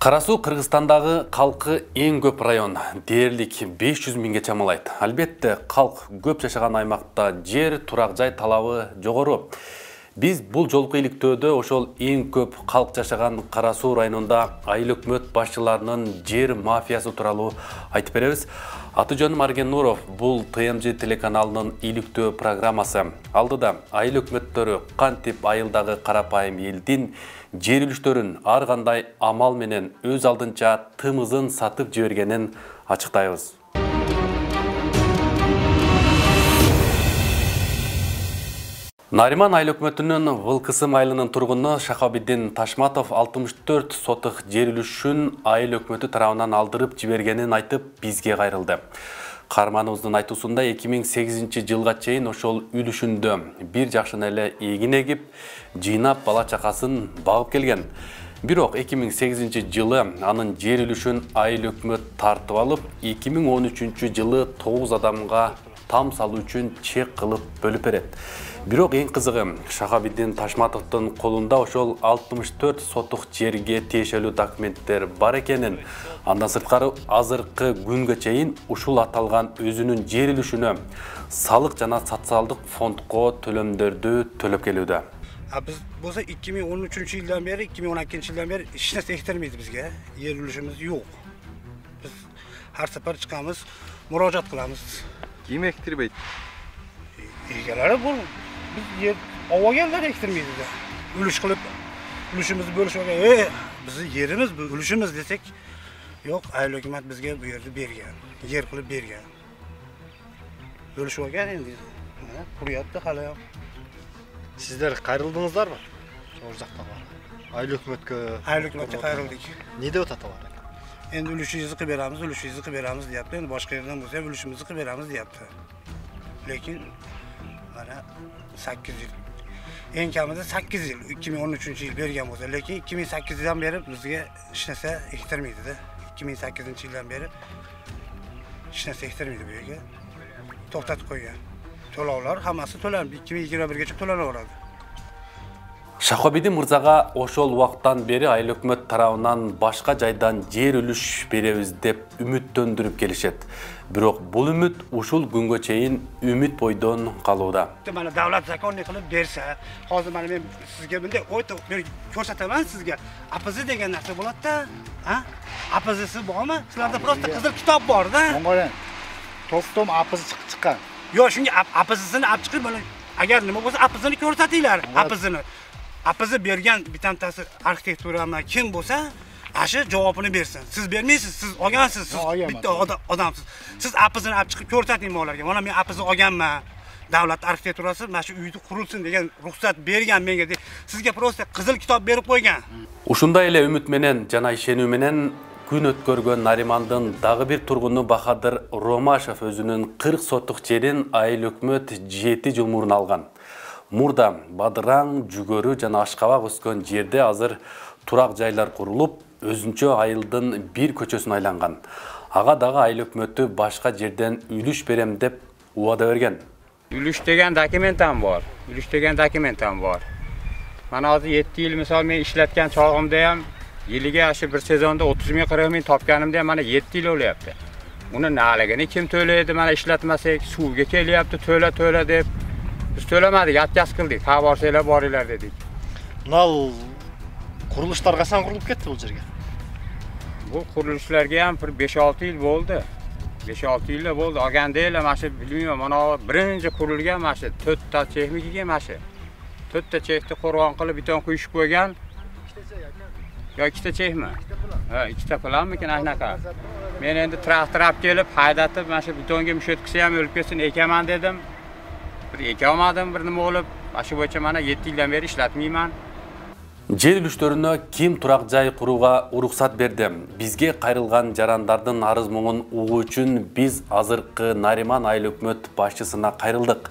Карасуу Кыргызстандагы калкы эң көп район, дээрлик 500 миңге чамалайт. Албетте, калк көп жашаган аймакта жер, турак жай талабы жогору. Биз бул жолку иликтөөдө ошол эң көп калк жашаган Карасуу районунда айыл өкмөт башчыларынын жер мафиясы тууралуу айтып беребиз. Аты жөнүм Арген Нуров, бул ТМЖ телеканалынын иликтөө программасы. Алдыда айыл өкмөттөрү кантип айылдагы карапайым элдин жер үлүштөрүн ар кандай амал менен өз алдынча тымызын сатып жибергенин ачыктайбыз. Нариман айыл өкмөтүнүн Вылкысым айылынын тургуну Шахабиддин Ташматов 64 сотық жер үлүшүн айыл өкмөтү тарабынан алдырып жибергенин айтып бизге кайрылды. Карманыбыздын айтуусунда 2008 жылга чейин ошол үлүшүндө бир жакшын эле эгин эгип, жыйнап бала чакасын багып келген. Бирок 2008 жылы анын жер үлүшүн айыл өкмөт тартып алып, 2013 жылы 9 адамга там салуу үчүн чек кылып бөлүп берет. Бирок эң кызыгы, Шахабиддин Ташматовдун колунда ошол 64 сотық жерге тиешелүү документтер бар экенин, андан сырткары азыркы күнгө чейин ушул аталган өзүнүн жер үлүшүнө салык жана социалдык фондко төлөмдөрдү төлөп келүүдө. Biz bolsa 2013 yıldan beri, 2012 yıldan beri hiç narsa ektirmeydi bizge. Yer ülüşümüz yok. Biz her sefer çıkamız, müracaat kılamız. Kim ektirmeydi? İlgelere bu. Biz yer avageller ektirmeydi de. Ülüş kılıp, ülüşümüzü bölüşmeye, bizim yerimiz bu, ülüşümüz desek, yok, ayıl hükümet bizge bu yerde bergen. Yer kılıp bergen. Bölüşmeye geldi. Kuruyattı hala yok. Sizler kayrıldınızlar mı? Orzakta var. Ayıl hükümetkö... Ayıl hükümete kayrıldık. Ne de o tatı var? Endi ülüşüyüzü kıberamiz, ülüşüyüzü kıberamiz deyaptı. Endi başka yerden bulsa ülüşümüzü kıberamiz deyaptı. Lekin bana 8 yıl. En kamida 8 yıl, 2013 yıl bergen bolsa. Lekin 2008 yıldan beri bizge hiç narsa ektirmeydi de. 2008 yıldan beri hiç narsa ektirmeydi bu yerga. To'xtatib qo'ygan. To'lovlar hammasi to'lanib, 2021gacha to'lanaveradi. Шахабиддин мырзага ошол убактан бери айыл өкмөт тарабынан башка жайдан жер үлүш беребиз деп үмүттөндүрүп келишет. Бирок бул үмүт ушул күнгө чейин үмүт бойдон калууда. Mana davlat zakonniy qilib bersa, hozir mana men sizga bunday o'ta ko'rsataman sizga. APZ degan narsa bo'ladi-da, ha? APZsi bormi? Sizlarda prosta qizil kitob bor-da. To'g'ri. To'xtom APZ chiqqan. Yo, shunga APZsini olib chiqib, mana agar nima bo'lsa APZni ko'rsatinglar, APZni. APZ bergan bitantasi arxitekturama kim bo'lsa, ashi javobini bersin. Siz bermaysiz, siz olgansiz, siz bitta odamsiz. Siz APZni olib chiqib ko'rsating ularga. Mana men APZ olganman. Davlat arxitekturasi mana shu uyni qurilsin degan ruxsat bergan menga deb sizga prosta qizil kitob berib qo'ygan. Ушундай эле үмүт менен жана ишенүү менен күн өткөргөн Наримандын дагы бир тургуну Бахадыр Ромашев өзүнүн 40 сотық жерин айыл өкмөт 7 жыл мурун алган. Мурда бадыраң, жүгөрү жана ашкабак өскөн жерде азыр турак жайлар курулуп, өзүнчө айылдын бир көчөсүн айланган. Ага дагы айыл өкмөтү башка жерден үлүш берем деп убада берген. Үлүш деген документам бар. Үлүш деген документам бар. Mana hozir 7 yil misol men ishlatgan chog'imda ham yiliga ashi bir sezonda 30 ming 40 ming topganimda ham mana 7 yil o'lyapti. Uni naligini kim to'laydi? Mana ishlatmasak suvga kelyapti, to'la deb. Biz to'lamadik, atkaz qildik. Ha borsanglar boringlar dedik. Nal qurilishlar qachon qurilib ketdi bu yerga? Bu qurilishlarga ham 5-6 yil bo'ldi. 5-6 yilda bo'ldi. Olgandaylar mana shu bilmayman, mana birinchi qurilgan mana shu 4 ta chexnikiga mana shu 4 ta chexni qo'rg'on qilib beton quyishib qo'ygan. Yo, 2 ta chexmi? Ha, 2 ta planmikin anaqa. Men endi traktor olib kelib, haydatib, mana shu betonga mushotkisi ham o'lib ketsin ekaman dedim. Bir ekamadim, bir nima bo'lib, shu bo'yicha mana 7 yildan beri ishlatmayman. Жер үлүштөрүнө ким турак жай курууга уруксат берди? Бизге кайрылган жарандардын арыз муңун угуу үчүн биз азыркы Нариман айыл өкмөт башчысына кайрылдык.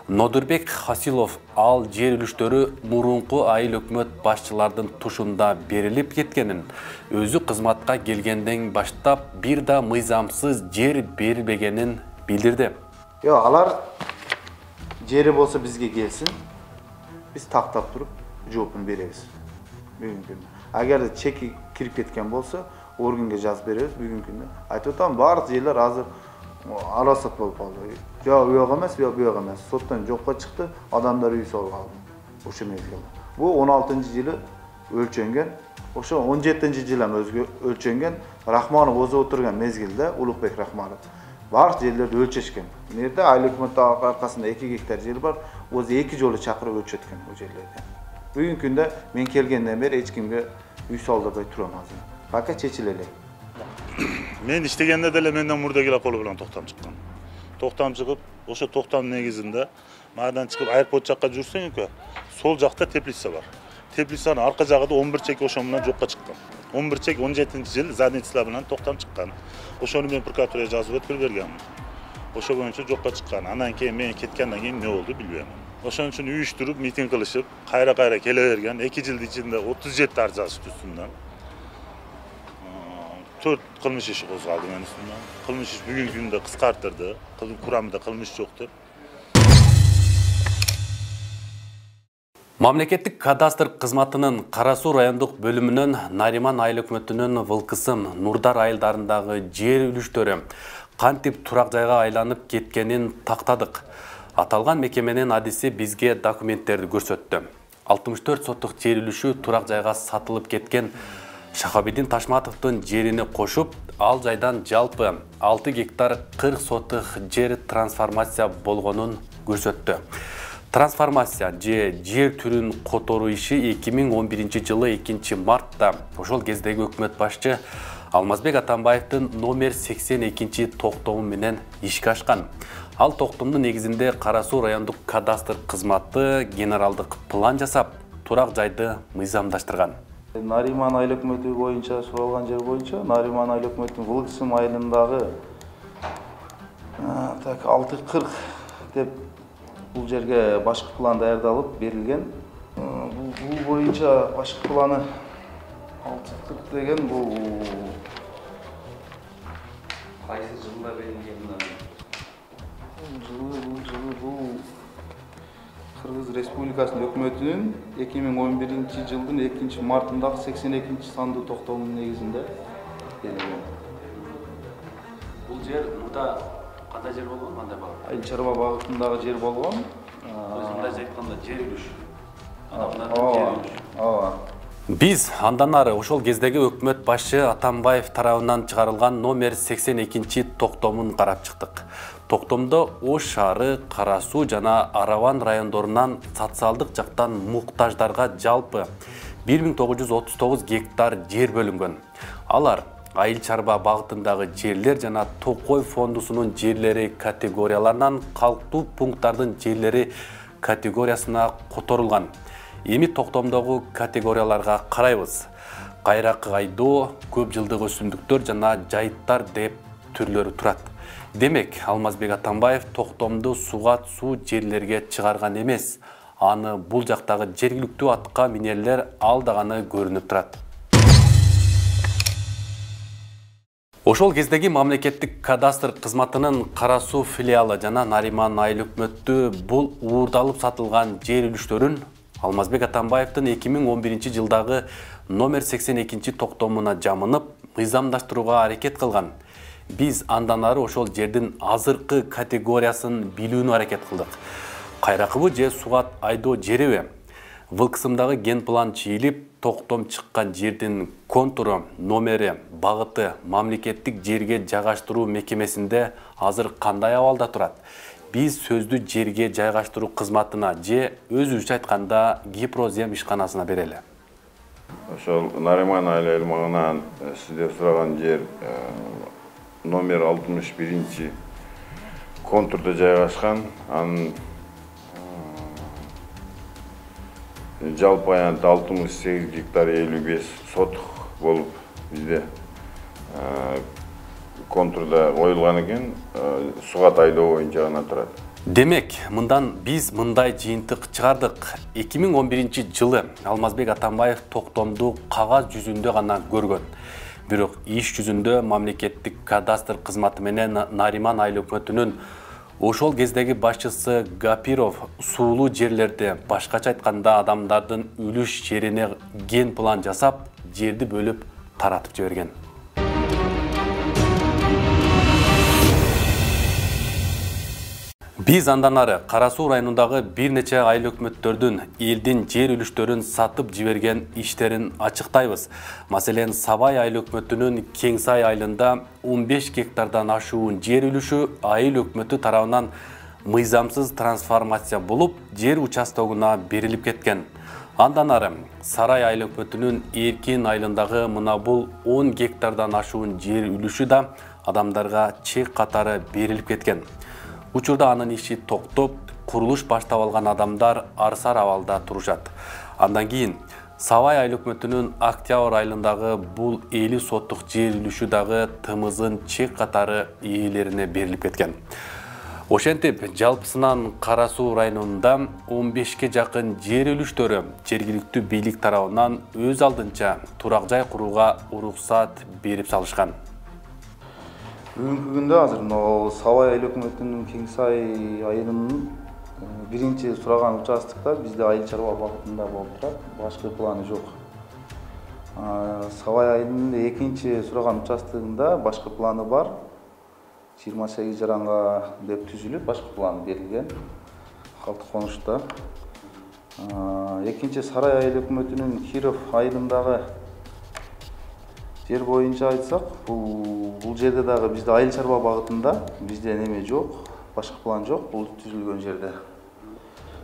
Нодурбек Хасилов ал жер үлүштөрү мурунку айыл өкмөт башчылардын тушунда берилип кеткенин, өзү кызматка келгенден баштап бир да мыйзамсыз жер берилбегенин билдирди. Yo, алар жери болсо бизге келсин. Биз тактап туруп жоопун беребиз. Бүгүнкү Agar cheki kirib ketgan bo'lsa, organga жазып beramiz bugungi kunda. Aytib o'taman, barcha yerlar hozir arosat bo'lib qoldi. Yo u yoq emas, yo bu yoq emas. Sotdan yo'qqa chiqdi, odamlar uy solib oldi. O'sha mezgilda. Bu 16-yili o'lchangan, o'sha 17-yil ham o'zga o'lchangan. Rahmonov o'zi o'tirgan mezgilda, Ulug'bek Rahmonov. Barcha yerlarda o'lchashgan. Bu yerda aylik mudda orqasida 2 gektar yer bor, o'zi 2 jo'li chaqirib o'lchatgan bu yerlarda. Bugungi kunda men kelgandan beri hech kimga uy sol deb turaman. Faqat chechilaylik. Men ishlaganda dala mendan murdagilar qo'li bilan to'xtam chiqqan. To'xtam chiqib, o'sha to'xtam negizida ma'dan chiqib aeroport yoqqa jursang uka, sol joqda teplitsa bor. Teplitsaning orqa jag'ida 11 chek o'sha bilan jo'qqa chiqqan. 11 chek 17-yil zadnitslar bilan to'xtam chiqqan. O'shani men prokuraturaga yozib o'tkazib berganman. O'sha bo'yicha jo'qqa chiqqan. Andan keyin men ketgandan keyin nima bo'ldi bilmayman. O'shaning uchun uyushtirib, miting qilishib, qayra-qayra kelavergan 2 yil ichida 37 arz ustidan 4 qilmish ishi qo'zg'aldi men ustimdan. Qilmish ish bugungi kunda qisqartirdi. Quramida qilmish yo'q deb. Мамлекеттик кадастр кызматынын Карасу райондук бөлүмүнүн Нариман айыл өкмөтүнүн Вылкысым, Нурдар айылдарындагы жер үлүштөрү кантип турак жайга айланып кеткенин тактадык. Аталган мекеменин адиси бизге документтерди көрсөттү. 64 соттук жер үлүшү турак жайга сатылып кеткен Шахабиддин Ташматовдун жерини кошуп, ал жайдан жалпы 6 гектар 40 сотук жер трансформация болгонун көрсөттү. Трансформация жер түрүн которуу иши 2011-жылы 2 мартта ошол кездеги өкмөт башчы Алмазбек Атамбаевдин номер 82 токтому менен ишке ашкан. Ал токтомдун негизинде Карасу райондук кадастр кызматы генералдык план жасап, турак жайды мыйзамдаштырган. Нариман айыл өкмөтү боюнча суралган жер боюнча Нариман айыл өкмөтүнүн Вылкысым айылындагы 640 деп бул жерге башкы план даярдалып берилген. Бул боюнча башкы планы 640 деген бул кайсы жылда берилген? Бул Кыргыз Республикасынын өкмөтүнүн 2011-жылдын 2 мартындагы 82 сандуу токтомунун негизинде берилген. Бул жер мурда кандай жер болгон, кандай багыт? Айыл чарба багытындагы жер болгон. Мындай айтканда жер үлүш. Биз андан ары ошол кездеги өкмөт башчы Атамбаев тарабынан чыгарылган номер 82 токтомун карап чыктык. Токтомдо Ош шаары, Карасу жана Араван райондорунан социалдык жактан муктаждарга жалпы 1939 гектар жер бөлүнгөн. Алар айыл чарба багытындагы жерлер жана Токой фондусунун жерлери категорияларынан калктуу пункттардын жерлери категориясына которулган. Эми токтомдогу категорияларга карайбыз. Кайракы айдоо, көп жылдык өсүмдүктөр жана жайыттар деп түрлөрү турат. Демек, Алмазбек Атамбаев токтомду сугат суу жерлерге чыгарган эмес. Аны бул жактагы жергиликтүү атка минерлер алдаганы көрүнүп турат. Ошол кездеги мамлекеттик кадастр кызматынын Карасу филиалы жана Нариман айыл өкмөтү бул уурдалып сатылган жер үлүштөрүн Алмазбек Атамбаевдин 2011-жылдагы номер 82 токтомуна жамынып, мыйзамдаштырууга аракет кылган. Биз андан ары ошол жердин азыркы категориясын билүүнү аракет кылдык. Кайракыбы же сугат айдоо жереби? Вылкысымдагы ген план чийилип, токтом чыккан жердин контуру, номери, багыты мамлекеттик жерге жайгаштыруу мекемесинде азыр кандай абалда турат? Биз сөздү жерге жайгаштыруу кызматына же өзүбүзчө айтканда Гипрозем ишканасына берели. Ошол Нариман айылынан сизде сураган жер номер 61 контурда жайгашкан. Анын жалпы аянты 68 гектар 55 сотук болуп бизде контурда коюлган экен, сугат айдоо боюнча гана турат. Демек, мындан биз мындай жыйынтык чыгардык. 2011-жылы Алмазбек Атамбаев токтомду кагаз жүзүндө гана көргөн. Бирок иш жүзүндө мамлекеттик кадастр кызматы менен Нариман айыл өкмөтүнүн ошол кездеги башчысы Гапиров суулуу жерлерде, башкача айтканда адамдардын үлүш жерине ген план жасап, жерди бөлүп таратып жиберген. Биз андан ары Кара Суу районундагы бир нече айыл өкмөттөрдүн элдин жер үлүштөрүн сатып жиберген иштерин ачыктайбыз. Маселен, Сабай айыл өкмөтүнүн Кеңсай айылында 15 гектардан ашуун жер үлүшү айыл өкмөтү тарабынан мыйзамсыз трансформация болуп, жер участогуна берилип кеткен. Андан ары Сарай айыл өкмөтүнүн Эркин айылындагы мына бул 10 гектардан ашуун жер үлүшү да адамдарга чек катары берилип кеткен. Учурда анын иши токтоп, курулуш баштап алган адамдар арсар абалда турушат. Андан кийин Сабай айыл өкмөтүнүн Октябрь айылындагы бул 50 соттук жер үлүшү дагы тымызын чек катары ээлерине берилип кеткен. Ошентип, жалпысынан Кара Суу районунда 15ке жакын жер үлүштөрү жергиликтүү бийлик тарабынан өз алдынча турак жай курууга уруксат берип салышкан. Бүгүнкү күндө азыр Сабай айыл өкмөтүнүн Кеңсай айылынын биринчи сураган участокта бизде айыл чарба багытында болуп турат, башка планы жок. Сабай айылынын экинчи сураган участогунда башка планы бар. 28 жаранга деп түзүлүп, башка планы берилген. Калты конушта. Экинчи Сарай айыл өкмөтүнүн Киров айылындагы жер боюнча айтсак, бул жерде дагы бизде айыл чарба багытында бизде неме жок, башка план жок, бул түзүлгөн жерде.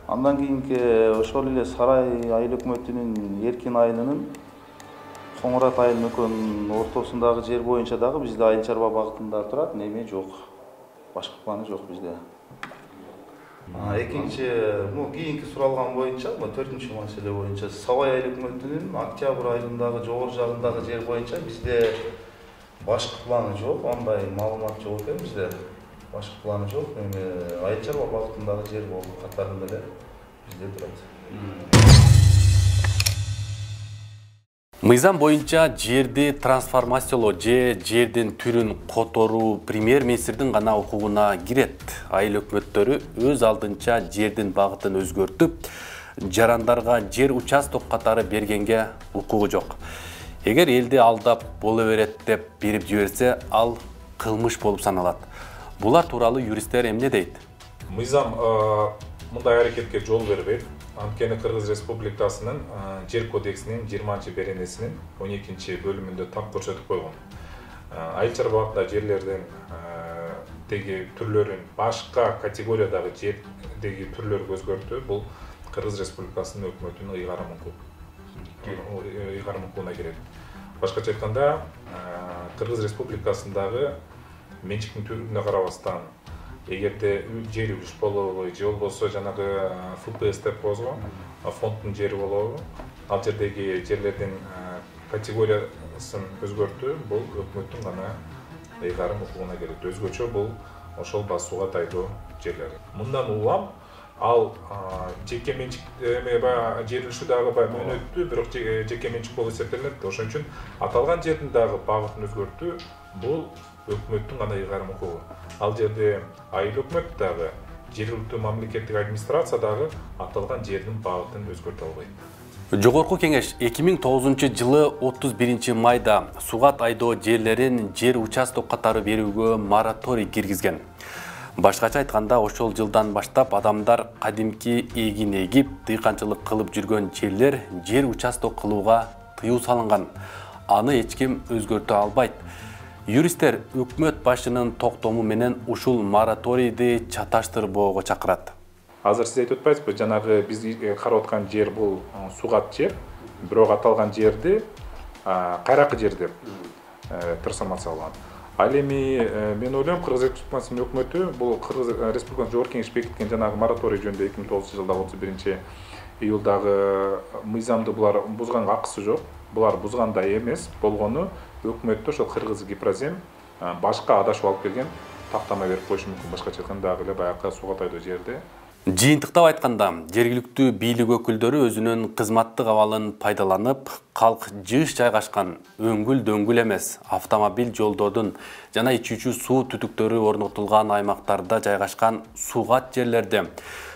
Андан кийинки ошол эле Сарай айыл өкмөтүнүн Эркин айылынын Коңурат айыл мөкөнүнүн ортосундагы жер боюнча дагы бизде айыл чарба багытында турат, неме жок, башка планы жок бизде. Экинчи, кийинки суралган боюнча, 4-чү маселе боюнча Сабай айыл өкмөтүнүн Октябрь айылындагы жогору жагындагы жер боюнча бизде башка планы жок, андай маалымат жок экен бизде. Башка планы жок, айыл чарба багытындагы жер болуп катарында эле бизде турат. Мыйзам боюнча жерди трансформациялоо же жердин түрүн которуу премьер-министрдин гана укугуна кирет. Айыл өкмөттөрү өз алдынча жердин багытын өзгөртүп, жарандарга жер участок катары бергенге укугу жок. Эгер элди алдап боло берет деп берип жиберсе, ал кылмыш болуп саналат. Булар тууралуу юристтер эмне дейт? Мыйзам мындай аракетке жол бербейт. Анткени Кыргыз Республикасынын жер кодексинин 20-беренесинин 12-бөлүмүндө так көрсөтүп койгон. Айыл чарбалыкта жерлердин деги түрлөрүн башка категориядагы жердеги түрлөргө өзгөртүү бул Кыргыз Республикасынын өкмөтүнүн ыйгарым укугуна кирет. Башкача айтканда, Кыргыз Республикасындагы менчиктин түрүнө карабастан, эгерде жер үлүш болобу же болбосо жанагы ФПС деп коебузго, фонддун жери болобу, ал жердеги жерлердин категориясын өзгөртүү бул өкмөттүн гана ыйгарым укугуна кирет. Өзгөчө бул ошол басууга тайдоо жерлер. Мындан улам ал жеке менчик жер үлүшү дагы мөөнөттүү, бирок жеке менчик болуп эсептелет. Ошон үчүн аталган жердин дагы багытын өзгөртүү бул өкмөттүн гана ыйгарым укугу. Ал жерде айыл өкмөт дагы, жергиликтүү мамлекеттик администрация дагы аталган жердин багытын өзгөртө албайт. Жогорку кеңеш 2009-жылы 31 майда сугат айдоо жерлерин жер участок катары берүүгө мораторий киргизген. Башкача айтканда, ошол жылдан баштап адамдар кадимки эгин эгип, дыйканчылык кылып жүргөн жерлер жер участок кылууга тыюу салынган. Аны эч ким өзгөртө албайт. Юристтер өкмөт башынын токтому менен ушул мораторийди чаташтырбоого чакырат. Азыр сиз айтып атпайсызбы, жанагы биз карап аткан жер бул сугат жер, бирок аталган жерди кайракы жер деп трансформацияланган. Ал эми мен ойлойм, Кыргыз Республикасынын өкмөтү бул Кыргыз Республикасынын Жогорку Кеңеш бекиткен жанагы мораторий жөнүндө 2009-жылда 31-июлдагы мыйзамды булар бузганга акысы жок. Булар бузгандай эмес, болгону өкмөттө ошол Кыргыз Гипрозем башка адашып алып келген тактама берип коюшу мүмкүн. Башкача айтканда дагы эле баягы сугат айдоо жерде. Жыйынтыктап айтканда, жергиликтүү бийлик өкүлдөрү өзүнүн кызматтык абалын пайдаланып, калк жыш жайгашкан өңгүл-дөңгүл эмес, автомобиль жолдордун жана ичүүчү суу түтүктөрү орнотулган аймактарда жайгашкан сугат жерлерде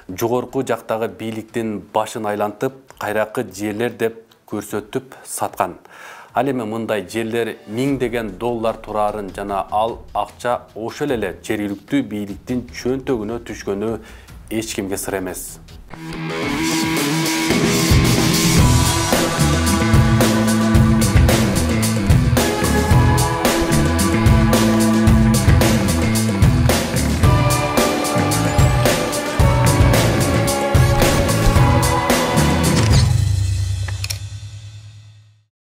жогорку жактагы бийликтин башын айлантып, кайракы жерлер деп көрсөтүп саткан. Ал эми мындай жерлер $1000 турарын жана ал акча ошол эле жергиликтүү бийликтин чөнтөгүнө түшкөнү эч кимге сыр эмес.